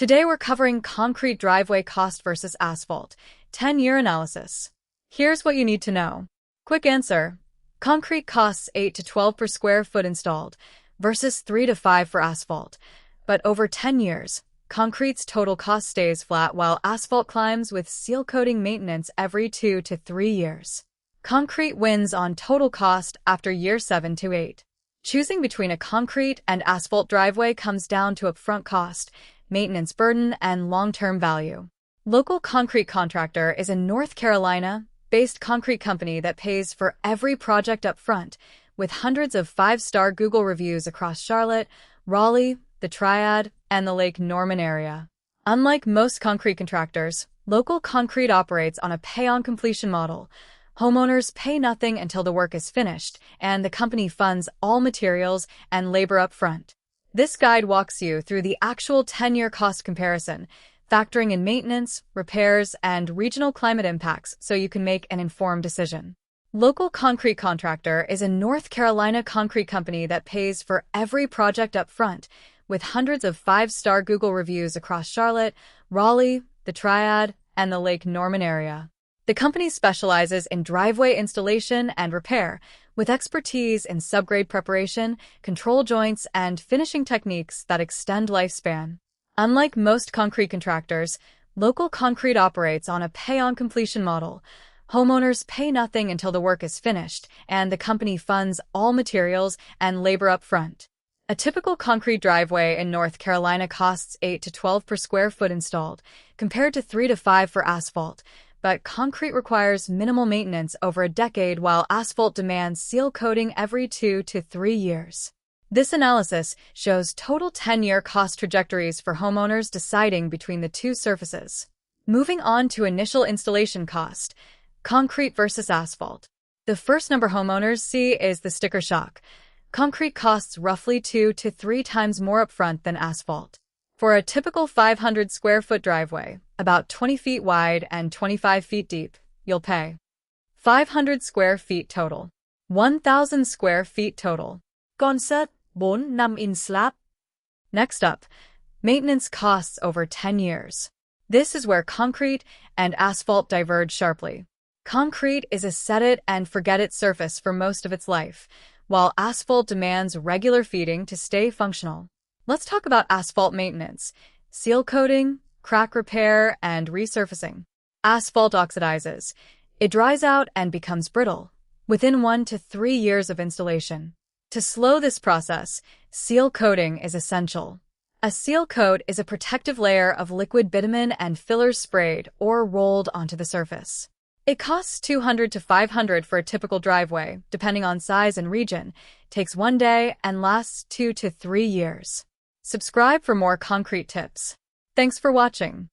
Today we're covering concrete driveway cost versus asphalt, 10-year analysis. Here's what you need to know. Quick answer. Concrete costs 8 to 12 per square foot installed versus 3 to 5 for asphalt. But over 10 years, concrete's total cost stays flat while asphalt climbs with seal coating maintenance every 2 to 3 years. Concrete wins on total cost after year 7 to 8. Choosing between a concrete and asphalt driveway comes down to upfront cost, maintenance burden, and long-term value. Local Concrete Contractor is a North Carolina-based concrete company that pays for every project up front, with hundreds of 5-star Google reviews across Charlotte, Raleigh, the Triad, and the Lake Norman area. Unlike most concrete contractors, Local Concrete operates on a pay-on-completion model. Homeowners pay nothing until the work is finished, and the company funds all materials and labor up front. This guide walks you through the actual 10-year cost comparison, factoring in maintenance, repairs, and regional climate impacts so you can make an informed decision. Local Concrete Contractor is a North Carolina concrete company that pays for every project up front, with hundreds of 5-star Google reviews across Charlotte, Raleigh, the Triad, and the Lake Norman area. The company specializes in driveway installation and repair, with expertise in subgrade preparation, control joints, and finishing techniques that extend lifespan. Unlike most concrete contractors, Local Concrete operates on a pay-on-completion model. Homeowners pay nothing until the work is finished, and the company funds all materials and labor up front. A typical concrete driveway in North Carolina costs 8 to 12 per square foot installed, compared to 3 to 5 for asphalt. But concrete requires minimal maintenance over a decade while asphalt demands seal coating every 2 to 3 years. This analysis shows total 10-year cost trajectories for homeowners deciding between the two surfaces. Moving on to initial installation cost, concrete versus asphalt. The first number homeowners see is the sticker shock. Concrete costs roughly 2 to 3 times more upfront than asphalt. For a typical 500 square foot driveway, about 20 feet wide and 25 feet deep, you'll pay 500 square feet total. 1,000 square feet total. Concert 4-5 slab. Next up, maintenance costs over 10 years. This is where concrete and asphalt diverge sharply. Concrete is a set-it-and-forget-it surface for most of its life, while asphalt demands regular feeding to stay functional. Let's talk about asphalt maintenance, seal coating, crack repair, and resurfacing. Asphalt oxidizes. It dries out and becomes brittle within 1 to 3 years of installation. To slow this process, seal coating is essential. A seal coat is a protective layer of liquid bitumen and fillers sprayed or rolled onto the surface. It costs $200 to $500 for a typical driveway, depending on size and region, takes 1 day, and lasts 2 to 3 years. Subscribe for more concrete tips. Thanks for watching.